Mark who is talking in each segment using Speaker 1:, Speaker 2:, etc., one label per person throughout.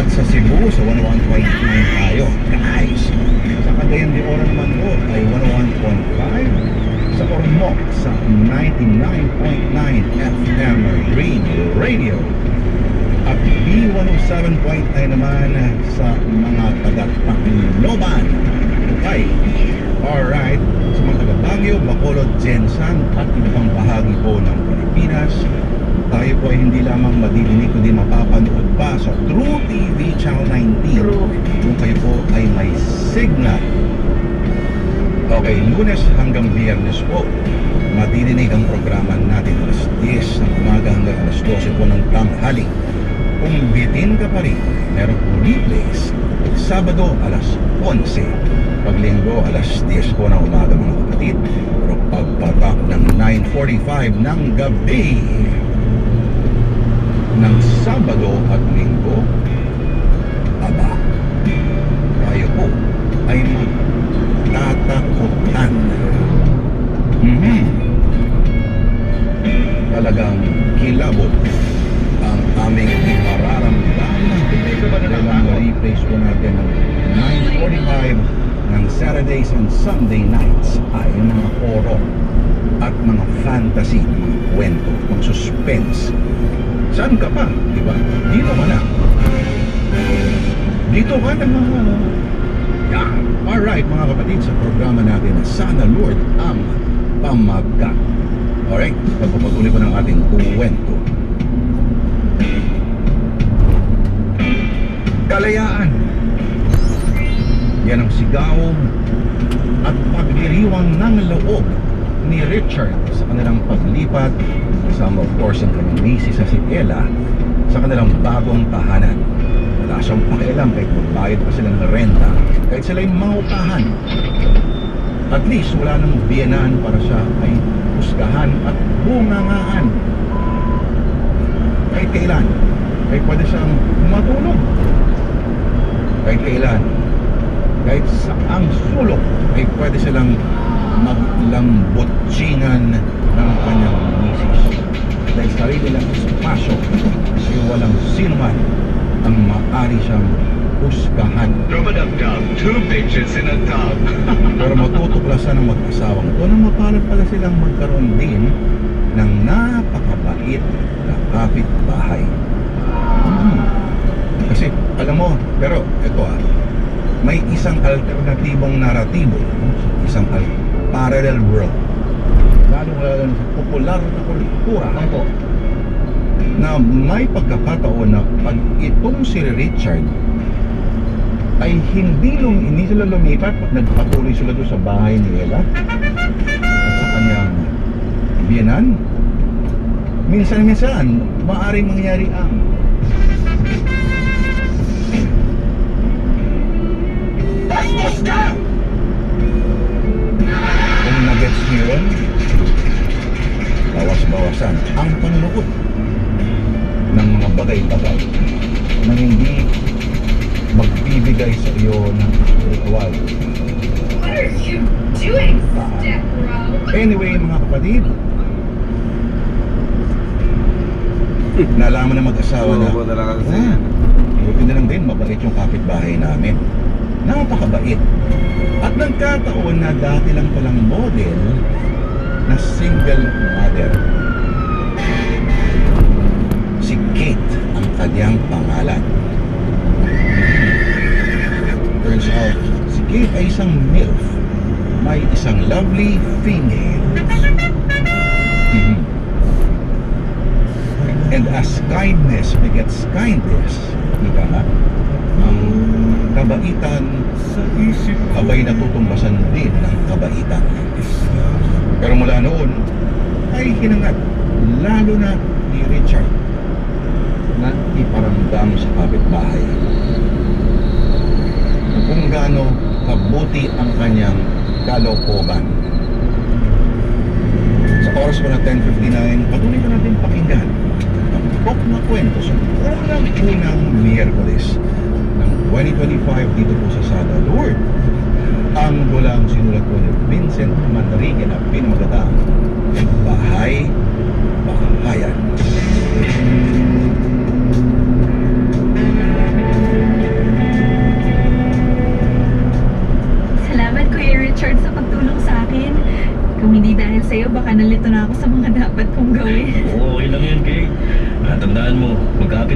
Speaker 1: At sa Cebu, sa 101.9 tayo. Guys, sa Cagayan de Oro naman po ay 101.5. Sa Ormoc, sa 99.9 FM Green Radio. At B107.9 naman sa mga taga-Tacloban. Okay. Alright. Sa mga taga-Baguio, Bacolod, Jensan at ibang bahagi po ng Pilipinas, tayo po ay hindi lamang madidinig kundi mapapanood pa sa True TV Channel 19 kung kayo po ay may signal. Okay, Lunes hanggang Biyernes po madidinig ang programa natin alas 10 ng umaga hanggang alas 12 po ng tanghali. Kung bitin ka pa rin, meron po replays Sabado alas 11, Paglinggo alas 10 po ng umaga mga kapatid. Pero pagpatak ng 9:45 ng gabi ng Sabado at Linggo, aba, tayo po ay magtatakutan. Talagang kilabot ang aming mararamdaman. Kailang ma-replace po natin ng 9:45 ng Saturdays and Sunday nights ay mga horror at mga fantasy, mga kwento, mga suspense. Saan ka pa? Diba? Dito ka na. Dito ka na mga... Yan. Alright mga kapatid, sa programa natin na Sana Lord ang Pamagat. Alright, pagpapatuloy ko ng ating kwento. Kalayaan. Yan ang sigaw at pagdiriwang ng loob ni Richard sa kanilang paglipat, kasama of course ang kanyang misis sa si Ella, sa kanilang bagong tahanan. Wala siyang pakialam kahit magbayad pa sila ng renta, kahit sila yung mangutahan. At least wala nang biyenan para siya ay husgahan at bungangaan. Kahit kailan, kahit pwede siyang matulog. Kahit kailan, kahit saang sulok ay pwede silang maglambotsingan ng kanyang misis. Dahil sarili lang espasyo ay walang sino man ang maaari siyang husgahan.
Speaker 2: Two bitches in a tub.
Speaker 1: Pero matutuklasan ng mag-asawang ito na mapalad pala silang magkaroon din ng napakabait na kapitbahay. Kasi alam mo, pero ito may isang alternatibong naratibo, isang parallel world, lalo sa popular na kultura na may pagkakataon na pag itong si Richard ay hindi sila lumipat, nagpatuloy sila doon sa bahay ni Ella at sa kanyang biyenan, minsan maaaring mangyari ang kung nagets niyo yun, bawas-bawasan ang panonood ng mga bagay-bagay na hindi magbibigay sa iyo ng ritual.
Speaker 3: What are you doing, step bro?
Speaker 1: Anyway, mga kapatid, nalaman na mag-asawa na buti na lang din, mabait yung kapitbahay namin. Napakabait. At nagkataon na dati lang palang model na single mother. Si Kate ang kanyang pangalan. Turns out, si Kate ay isang MILF. May isang lovely female. And as kindness begets kindness, ika nga, ang kabaitan sa isip abay natutumbasan din ng kabaitan. Pero mula noon ay hinangad lalo na ni Richard na iparamdam sa kapitbahay kung gaano kabuti ang kanyang kalokohan. Sa oras ko na 10:59, patuloy ko natin pakinggan ang Pok na Kwento sa unang Miyerkules ng 2025 dito po sa Sada Lord. Ang dulang sinulat ko ni Vincent Manrique na pinamagatang Bahay-Bahayan.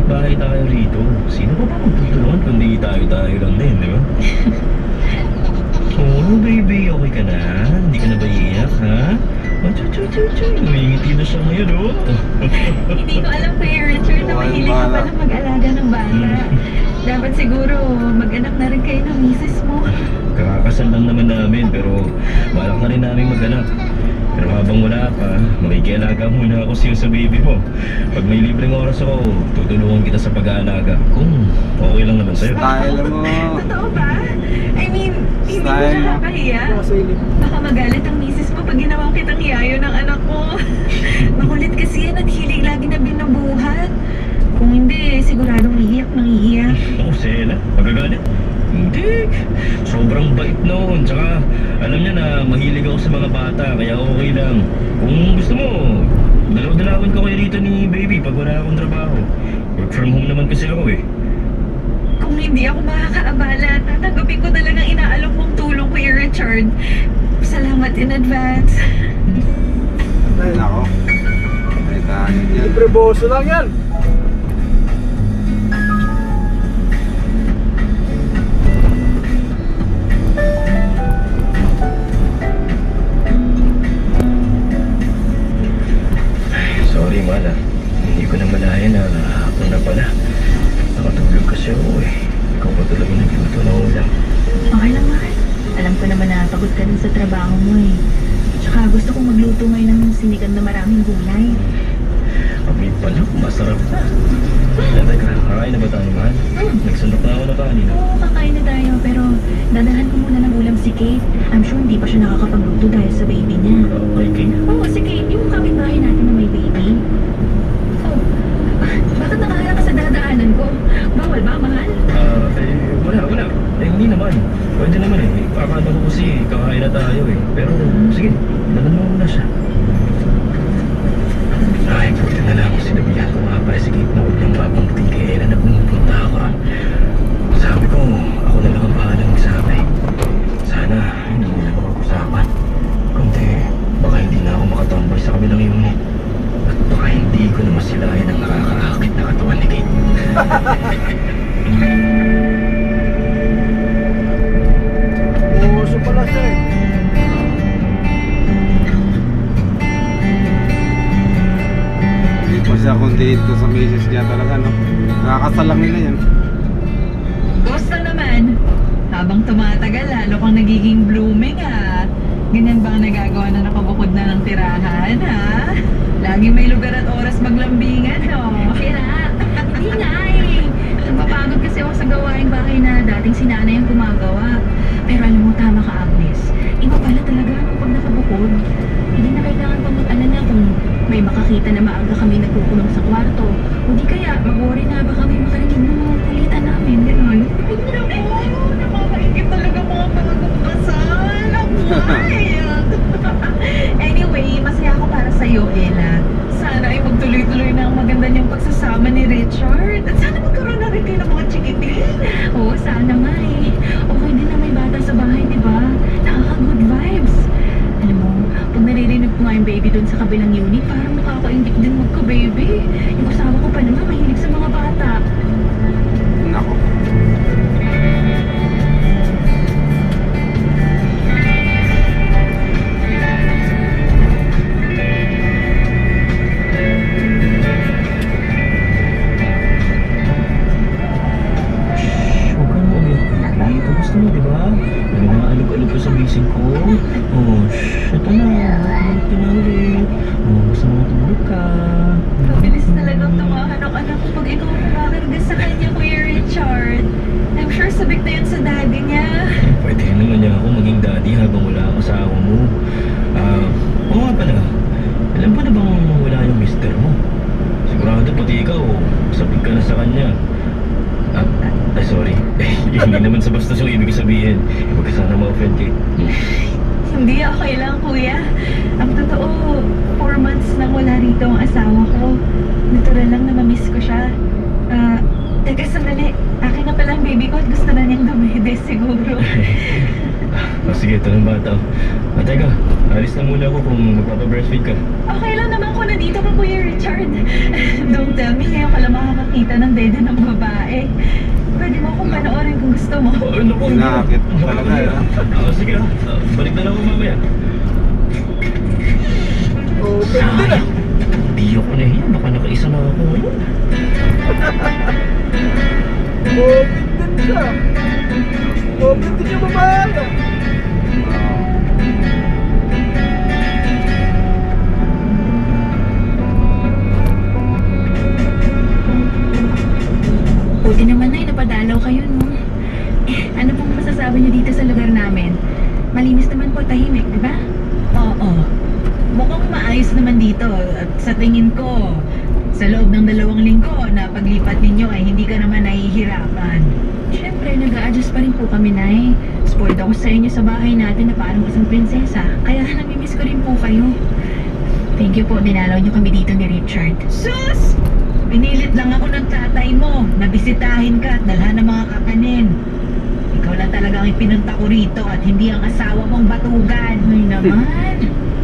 Speaker 4: bahay tayo rito. Sino ba magtutulungan kundi tayo-tayo lang din, di ba? Oh, baby, okay ka na? Hindi ka na ba iiyak, ha? Oh, chuy. Umingiti na siya ngayon, oh.
Speaker 3: Hindi ko alam, Kuya Richard, na mahilig ka pala mag-alaga ng bata. Dapat siguro mag-anak na rin kayo ng misis mo.
Speaker 4: Kakakasal lang naman namin, pero balak na rin namin mag-anak. Pero habang wala pa, makikialaga muna ako sa baby mo. Pag may libreng oras ako, tutulungan kita sa pag-aalaga. Kung okay lang naman sa'yo.
Speaker 5: Style mo.
Speaker 3: Totoo ba? I mean, hindi mo
Speaker 5: Style mo.
Speaker 3: nakakahiya? Baka magalit ang misis mo pag ginawa kitang yayo ng anak ko. Makulit kasi yan at hilig lagi na binubuhat. Kung hindi, siguradong iiyak nang iiyak.
Speaker 4: Ako, Sela, magagalit? Hindi. Sobrang bait noon. Tsaka, alam niya na mahilig ako sa mga bata, kaya okay lang. Kung gusto mo, dalaw-dalawan ko kayo dito ni baby pag wala akong trabaho. Work from home naman kasi ako eh.
Speaker 3: Kung hindi ako makakaabala, tatanggapin ko talagang inaalok mong tulong, Kuya Richard. Salamat in advance.
Speaker 5: Ay, nako. Ay, tayo dyan.
Speaker 6: Libre boso lang yan.
Speaker 4: Sorry, Mana. Hindi ko na malayan na ako na pala. Nakatulog kasi ako eh. Ikaw pa talaga nagluto ng ulam.
Speaker 3: Okay lang, Mahal. Alam ko naman na pagod ka rin sa trabaho mo eh. Tsaka gusto kong magluto ngayon ng sinigang na maraming gulay.
Speaker 4: Amoy pa lang, masarap na. Teka, kakain na ba tayo, Mahal? Nagsundok na ako na kanina.
Speaker 3: Oo, kakain na tayo. Pero dadahan ko muna ng ulam si Kate. I'm sure hindi pa siya nakakapagluto dahil sa baby niya.
Speaker 4: Okay, King.
Speaker 3: Oo, si Kate. Yung kapitbahay natin na may baby. Oh, bakit nakaharap ka sa dadaanan ko? Bawal ba, Mahal?
Speaker 4: Wala. Hindi naman. Pwede naman eh. Akala ko kasi kakain na tayo eh. Pero, sige, dalan mo muna siya. Ay, buti na lang. Sinabihan ko nga pala si Kate na huwag niyang mapangting kay Ella na pumupunta ako. Sabi ko, ako na lang ang bahalang magsabi. Sana, hindi nila makapag-usapan. Kundi, baka hindi na ako makatambay sa kabilang unit. At baka hindi ko na masilayan ang nakakaakit na katawan ni Kate.
Speaker 6: Boso pala siya eh.
Speaker 5: Hindi pa siya kung dito sa misis niya talaga, no? Nakakasal lang nila yan.
Speaker 3: Gusto naman. Habang tumatagal, lalo kang nagiging blooming, ha? Ganyan ba ang nagagawa na nakabukod na ng tirahan, ha? Laging may lugar at oras maglambingan, no? Tira! Hindi nga eh. Napapagod kasi ako sa gawaing bahay na dating si nanay ang gumagawa. Pero alam mo, tama ka, Agnes. Iba pala talaga kapag nakabukod. Hindi na kailangan pa mag-alala kung may makakita na maaga kami nagkukulong sa kwarto. O di kaya, mag-worry na ba kami makarinig ng mga kulitan namin. Ganon. Ay, naku! Nakakaingit talaga mga bagong kasal. Ang wild! Anyway, masaya ako para sa'yo, Ella. Sana ay magtuloy-tuloy na ang maganda niyang pagsasama ni Richard. At sana magkaroon na rin kayo ng mga chikiting. Oo, sana nga eh. Okay din na may bata sa bahay, di ba? Nakaka-good vibes. Alam mo, pag naririnig ko nga yung baby doon sa kabilang unit, parang nakakaingit din magka-baby. Yung asawa ko pa naman, mahilig sa mga bata.
Speaker 5: Nako.
Speaker 4: Huwag ka na umiyak. Dito gusto mo, di ba? Ano na alog-alog ko sa gising ko? Oh, ito na. Ito na ulit. Oh, gusto mo matulog ka.
Speaker 3: Mabilis talagang tumahan ang anak ko pag ikaw kumakarga sa kanya, Kuya Richard. I'm sure sabik na yan sa daddy niya.
Speaker 4: Pwede naman niya ako maging daddy habang wala ang asawa mo. Oo nga pala. Alam mo na bang wala yung mister mo? Sigurado pati ikaw, sabik ka na sa kanya. Sorry. Hindi naman sa bastos yung ibig sabihin. Huwag ka sana ma-offend eh.
Speaker 3: Hindi, okay lang, Kuya. Ang totoo, 4 months nang wala rito ang asawa ko. Natural lang na mamiss ko siya. Teka, sandali. Akin na pala ang baby ko at gusto na niyang dumede siguro.
Speaker 4: Sige, ito ng bata. Teka, alis na muna ako kung magpapa-breastfeed ka.
Speaker 3: Okay lang naman, Kuya. nandito ka, Kuya Richard. Don't tell me, ngayon ka lang makakakita ng dede ng babae. Pwede mo akong panoorin kung gusto mo.
Speaker 4: Ano po?
Speaker 5: Hinakit talaga,
Speaker 4: Sige balik na lang ako mamaya.
Speaker 6: Oh, pwede na.
Speaker 4: Hindi ako nahiya, baka nakaisa na ako ngayon.
Speaker 6: Oh, pwede siya. Oh, pwede niya babae.
Speaker 3: Buti naman na, napadalaw kayo, no? Ano pong masasabi niyo dito sa lugar namin? Malinis naman po, tahimik, di ba? Oo. Mukhang maayos naman dito. At sa tingin ko, sa loob ng 2 linggo na paglipat ninyo ay hindi ka naman nahihirapan. Siyempre, nag-a-adjust pa rin po kami, Nay. Spoiled ako sa inyo sa bahay natin na parang isang prinsesa. Kaya namimiss ko rin po kayo. Thank you po, dinalaw niyo kami dito ni Richard. Sus! Pinilit lang ako ng tatay mo na bisitahin ka at dalhan ng mga kakanin. Ikaw lang talaga ang ipinunta ko rito at hindi ang asawa mong batugan. Ay naman,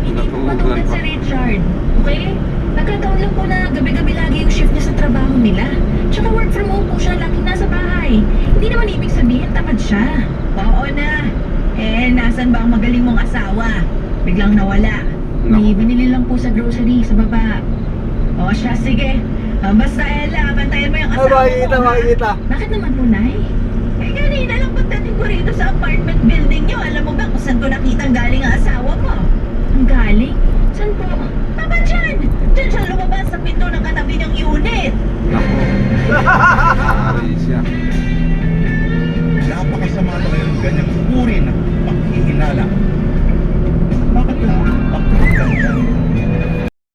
Speaker 3: hindi po batugan si Richard. Okay? Nagkataon lang po na gabi-gabi lagi yung shift niya sa trabaho nila. Tsaka work from home po siya, laging nasa bahay. Hindi naman ibig sabihin tamad siya. Oo na. Nasan ba ang magaling mong asawa? Biglang nawala. May binili lang po sa grocery sa baba. O siya, sige. Basta Ella, bantayan mo yung asawa
Speaker 6: Makikita,
Speaker 3: mo. ha?
Speaker 6: makikita.
Speaker 3: Bakit naman po, Nay? Kanina lang pagdating ko rito sa apartment building niyo, alam mo ba kung saan ko nakita galing ang asawa mo? Ang galing? Saan po? Tama dyan! Dyan siya lumabas sa pinto ng katabi niyang unit.
Speaker 5: Nako. Ay siya.
Speaker 1: Napakasama na ngayon ganyang uri ng paghihinala